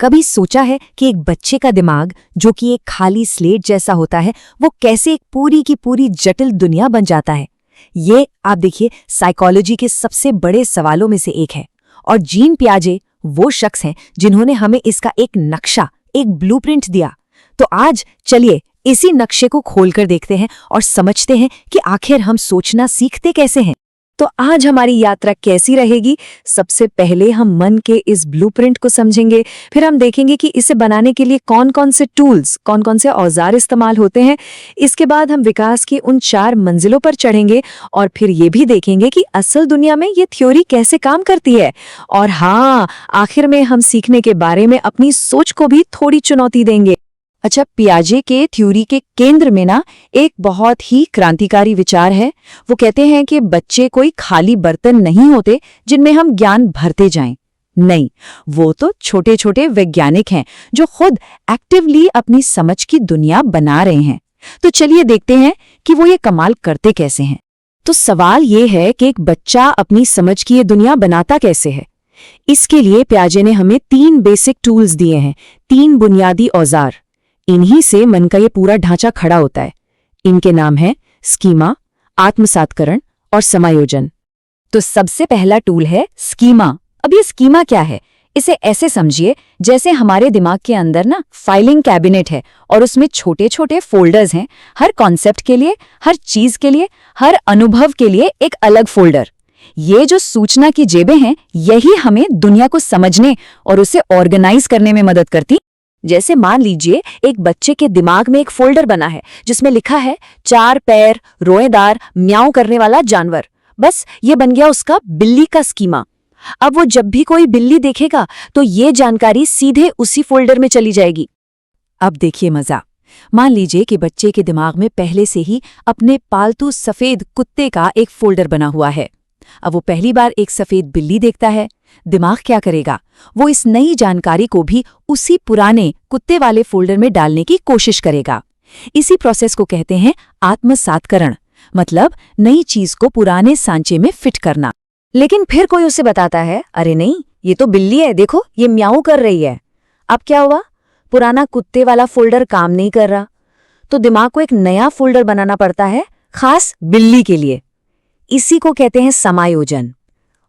कभी सोचा है कि एक बच्चे का दिमाग जो कि एक खाली स्लेट जैसा होता है वो कैसे एक पूरी की पूरी जटिल दुनिया बन जाता है। ये आप देखिए साइकोलॉजी के सबसे बड़े सवालों में से एक है। और जीन पियाजे वो शख्स हैं जिन्होंने हमें इसका एक नक्शा, एक ब्लूप्रिंट दिया। तो आज चलिए इसी नक्शे को खोलकर देखते हैं और समझते हैं कि आखिर हम सोचना सीखते कैसे हैं। तो आज हमारी यात्रा कैसी रहेगी? सबसे पहले हम मन के इस ब्लूप्रिंट को समझेंगे, फिर हम देखेंगे कि इसे बनाने के लिए कौन कौन से टूल्स, कौन कौन से औजार इस्तेमाल होते हैं। इसके बाद हम विकास की उन 4 मंजिलों पर चढ़ेंगे और फिर ये भी देखेंगे कि असल दुनिया में ये थ्योरी कैसे काम करती है। और हाँ, आखिर में हम सीखने के बारे में अपनी सोच को भी थोड़ी चुनौती देंगे। अच्छा, पियाजे के थ्योरी के केंद्र में ना एक बहुत ही क्रांतिकारी विचार है। वो कहते हैं कि बच्चे कोई खाली बर्तन नहीं होते जिनमें हम ज्ञान भरते जाएं। नहीं, वो तो छोटे छोटे वैज्ञानिक हैं जो खुद एक्टिवली अपनी समझ की दुनिया बना रहे हैं। तो चलिए देखते हैं कि वो ये कमाल करते कैसे हैं। तो सवाल ये है कि एक बच्चा अपनी समझ की ये दुनिया बनाता कैसे है। इसके लिए पियाजे ने हमें 3 बेसिक टूल्स दिए हैं, 3 बुनियादी औजार। इन्हीं से मन का ये पूरा ढांचा खड़ा होता है। इनके नाम है स्कीमा, आत्मसातकरण और समायोजन। तो सबसे पहला टूल है स्कीमा। अब ये स्कीमा क्या है? इसे ऐसे समझिए जैसे हमारे दिमाग के अंदर ना फाइलिंग कैबिनेट है और उसमें छोटे छोटे फोल्डर्स हैं। हर कॉन्सेप्ट के लिए, हर चीज के लिए, हर अनुभव के लिए एक अलग फोल्डर। ये जो सूचना की जेबें हैं, यही हमें दुनिया को समझने और उसे ऑर्गेनाइज करने में मदद करती। जैसे मान लीजिए एक बच्चे के दिमाग में एक फोल्डर बना है जिसमें लिखा है 4 पैर, रोएदार, म्याऊं करने वाला जानवर। बस ये बन गया उसका बिल्ली का स्कीमा। अब वो जब भी कोई बिल्ली देखेगा तो ये जानकारी सीधे उसी फोल्डर में चली जाएगी। अब देखिए मजा। मान लीजिए कि बच्चे के दिमाग में पहले से ही अपने पालतू सफेद कुत्ते का एक फोल्डर बना हुआ है। अब वो पहली बार एक सफेद बिल्ली देखता है। दिमाग क्या करेगा? वो इस नई जानकारी को भी उसी पुराने कुत्ते वाले फोल्डर में डालने की कोशिश करेगा। इसी प्रोसेस को कहते हैं आत्मसातकरण, मतलब नई चीज को पुराने सांचे में फिट करना। लेकिन फिर कोई उसे बताता है, अरे नहीं, ये तो बिल्ली है, देखो ये म्याऊं कर रही है। अब क्या हुआ? पुराना कुत्ते वाला फोल्डर काम नहीं कर रहा, तो दिमाग को एक नया फोल्डर बनाना पड़ता है, खास बिल्ली के लिए। इसी को कहते हैं समायोजन।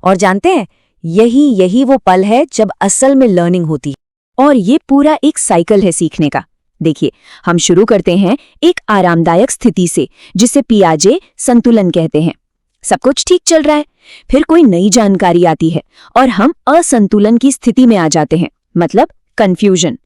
और जानते हैं, यही वो पल है जब असल में लर्निंग होती है। और ये पूरा एक साइकिल है सीखने का। देखिए, हम शुरू करते हैं एक आरामदायक स्थिति से, जिसे पियाजे संतुलन कहते हैं। सब कुछ ठीक चल रहा है, फिर कोई नई जानकारी आती है और हम असंतुलन की स्थिति में आ जाते हैं, मतलब कंफ्यूजन।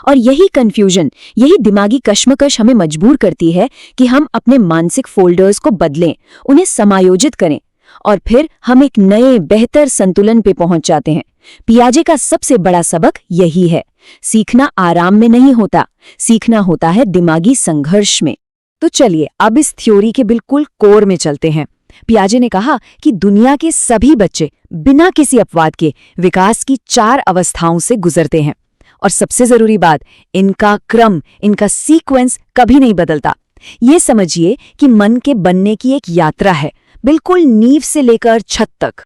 और यही कंफ्यूजन, यही दिमागी कश्मकश हमें मजबूर करती है कि हम अपने मानसिक फोल्डर्स को बदलें, उन्हें समायोजित करें, और फिर हम एक नए बेहतर संतुलन पे पहुंच जाते हैं। पियाजे का सबसे बड़ा सबक यही है, सीखना आराम में नहीं होता, सीखना होता है दिमागी संघर्ष में। तो चलिए अब इस थ्योरी के बिल्कुल कोर में चलते हैं। पियाजे ने कहा कि दुनिया के सभी बच्चे बिना किसी अपवाद के विकास की 4 अवस्थाओं से गुजरते हैं। और सबसे जरूरी बात, इनका क्रम, इनका सीक्वेंस कभी नहीं बदलता। ये समझिए कि मन के बनने की एक यात्रा है, बिल्कुल नींव से लेकर छत तक।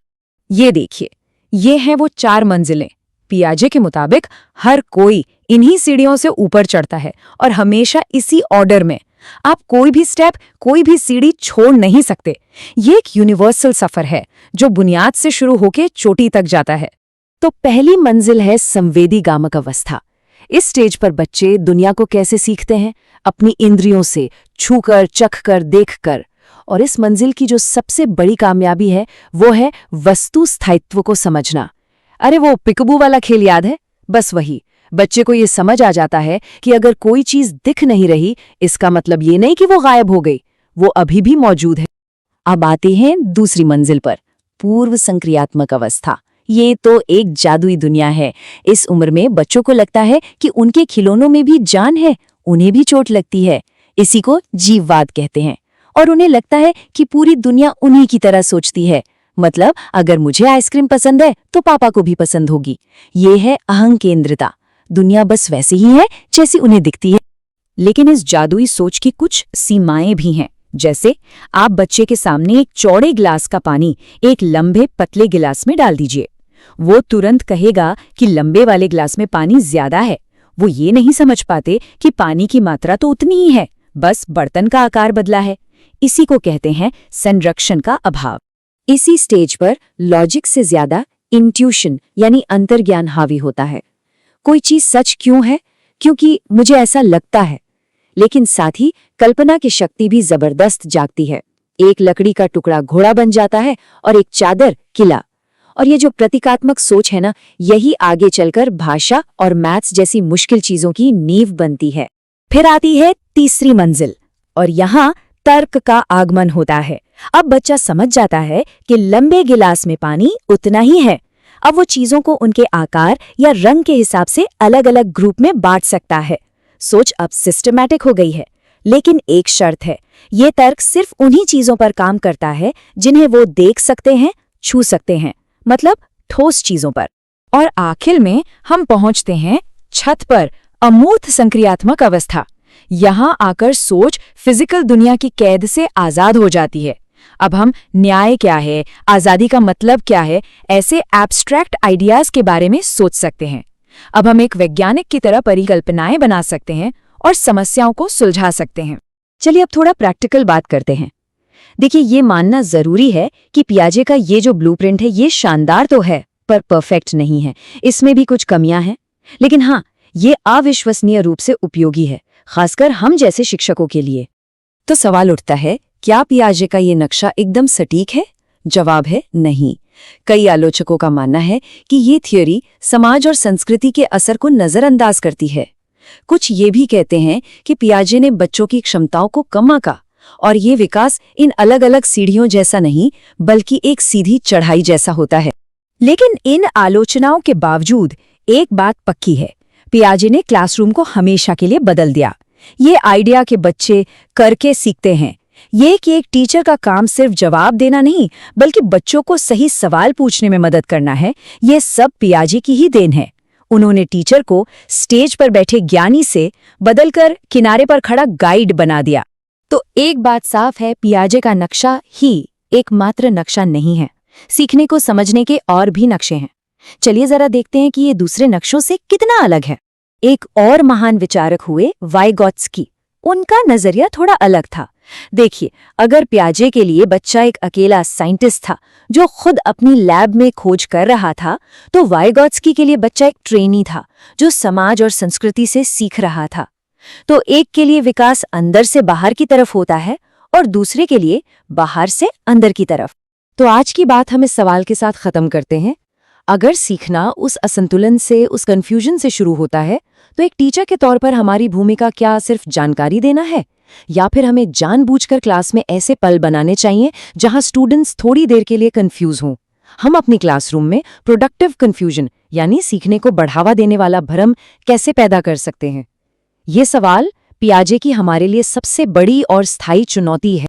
ये देखिए, ये हैं वो 4 मंजिलें। पियाजे के मुताबिक हर कोई इन्हीं सीढ़ियों से ऊपर चढ़ता है और हमेशा इसी ऑर्डर में। आप कोई भी स्टेप, कोई भी सीढ़ी छोड़ नहीं सकते। ये एक यूनिवर्सल सफर है जो बुनियाद से शुरू होकर चोटी तक जाता है। तो पहली मंजिल है संवेदी गामक अवस्था। इस स्टेज पर बच्चे दुनिया को कैसे सीखते हैं? अपनी इंद्रियों से, छूकर, चखकर, देखकर। और इस मंजिल की जो सबसे बड़ी कामयाबी है वो है वस्तु स्थायित्व को समझना। अरे वो पिकबू वाला खेल याद है? बस वही। बच्चे को ये समझ आ जाता है कि अगर कोई चीज दिख नहीं रही, इसका मतलब ये नहीं कि वो गायब हो गई, वो अभी भी मौजूद है। अब आते हैं दूसरी मंजिल पर, पूर्व संक्रियात्मक अवस्था। ये तो एक जादुई दुनिया है। इस उम्र में बच्चों को लगता है कि उनके खिलौनों में भी जान है, उन्हें भी चोट लगती है। इसी को जीववाद कहते हैं। और उन्हें लगता है कि पूरी दुनिया उन्हीं की तरह सोचती है, मतलब अगर मुझे आइसक्रीम पसंद है तो पापा को भी पसंद होगी। ये है अहंकेंद्रिता। दुनिया बस वैसी ही है जैसी उन्हें दिखती है। लेकिन इस जादुई सोच की कुछ सीमाएं भी हैं। जैसे आप बच्चे के सामने एक चौड़े गिलास का पानी एक लंबे पतले गिलास में डाल दीजिए, वो तुरंत कहेगा कि लंबे वाले ग्लास में पानी ज्यादा है। वो ये नहीं समझ पाते कि पानी की मात्रा तो उतनी ही है, बस बर्तन का आकार बदला है। इसी को कहते हैं संरक्षण का अभाव। इसी स्टेज पर लॉजिक से ज्यादा इंट्यूशन यानी अंतर्ज्ञान हावी होता है। कोई चीज सच क्यों है? क्योंकि मुझे ऐसा लगता है। लेकिन साथ ही कल्पना की शक्ति भी जबरदस्त जागती है। एक लकड़ी का टुकड़ा घोड़ा बन जाता है और एक चादर किला। और ये जो प्रतीकात्मक सोच है ना, यही आगे चलकर भाषा और मैथ्स जैसी मुश्किल चीजों की नींव बनती है। फिर आती है तीसरी मंजिल और यहाँ तर्क का आगमन होता है। अब बच्चा समझ जाता है कि लंबे गिलास में पानी उतना ही है। अब वो चीजों को उनके आकार या रंग के हिसाब से अलग अलग ग्रुप में बांट सकता है। सोच अब सिस्टमैटिक हो गई है। लेकिन एक शर्त है, ये तर्क सिर्फ उन्हीं चीजों पर काम करता है जिन्हें वो देख सकते हैं, छू सकते हैं, मतलब ठोस चीजों पर। और आखिर में हम पहुंचते हैं छत पर, अमूर्त संक्रियात्मक अवस्था। यहाँ आकर सोच फिजिकल दुनिया की कैद से आजाद हो जाती है। अब हम न्याय क्या है, आजादी का मतलब क्या है, ऐसे एब्स्ट्रैक्ट आइडियाज के बारे में सोच सकते हैं। अब हम एक वैज्ञानिक की तरह परिकल्पनाएं बना सकते हैं और समस्याओं को सुलझा सकते हैं। चलिए अब थोड़ा प्रैक्टिकल बात करते हैं। देखिए, ये मानना जरूरी है कि पियाजे का ये जो ब्लूप्रिंट है ये शानदार तो है पर परफेक्ट नहीं है। इसमें भी कुछ कमियां हैं। लेकिन हाँ, ये अविश्वसनीय रूप से उपयोगी है, खासकर हम जैसे शिक्षकों के लिए। तो सवाल उठता है, क्या पियाजे का ये नक्शा एकदम सटीक है? जवाब है नहीं। कई आलोचकों का मानना है कि ये थियोरी समाज और संस्कृति के असर को नजरअंदाज करती है। कुछ ये भी कहते हैं कि पियाजे ने बच्चों की क्षमताओं को कम आंका और ये विकास इन अलग अलग सीढ़ियों जैसा नहीं बल्कि एक सीधी चढ़ाई जैसा होता है। लेकिन इन आलोचनाओं के बावजूद एक बात पक्की है, पियाजे ने क्लासरूम को हमेशा के लिए बदल दिया। ये आइडिया के बच्चे करके सीखते हैं, ये कि एक टीचर का काम सिर्फ जवाब देना नहीं बल्कि बच्चों को सही सवाल पूछने में मदद करना है, ये सब पियाजे की ही देन है। उन्होंने टीचर को स्टेज पर बैठे ज्ञानी से बदलकर किनारे पर खड़ा गाइड बना दिया। तो एक बात साफ है, पियाजे का नक्शा ही एकमात्र नक्शा नहीं है। सीखने को समझने के और भी नक्शे हैं। चलिए जरा देखते हैं कि ये दूसरे नक्शों से कितना अलग है। एक और महान विचारक हुए वाइगॉत्स्की। उनका नजरिया थोड़ा अलग था। देखिए, अगर पियाजे के लिए बच्चा एक अकेला साइंटिस्ट था जो खुद अपनी लैब में खोज कर रहा था, तो वाइगॉत्स्की के लिए बच्चा एक ट्रेनी था जो समाज और संस्कृति से सीख रहा था। तो एक के लिए विकास अंदर से बाहर की तरफ होता है और दूसरे के लिए बाहर से अंदर की तरफ। तो आज की बात हम इस सवाल के साथ खत्म करते हैं। अगर सीखना उस असंतुलन से, उस कंफ्यूजन से शुरू होता है, तो एक टीचर के तौर पर हमारी भूमिका क्या सिर्फ जानकारी देना है, या फिर हमें जानबूझकर क्लास में ऐसे पल बनाने चाहिए जहां स्टूडेंट्स थोड़ी देर के लिए कंफ्यूज हों? हम अपनी क्लासरूम में प्रोडक्टिव कंफ्यूजन यानी सीखने को बढ़ावा देने वाला भ्रम कैसे पैदा कर सकते हैं? ये सवाल पियाजे की हमारे लिए सबसे बड़ी और स्थायी चुनौती है।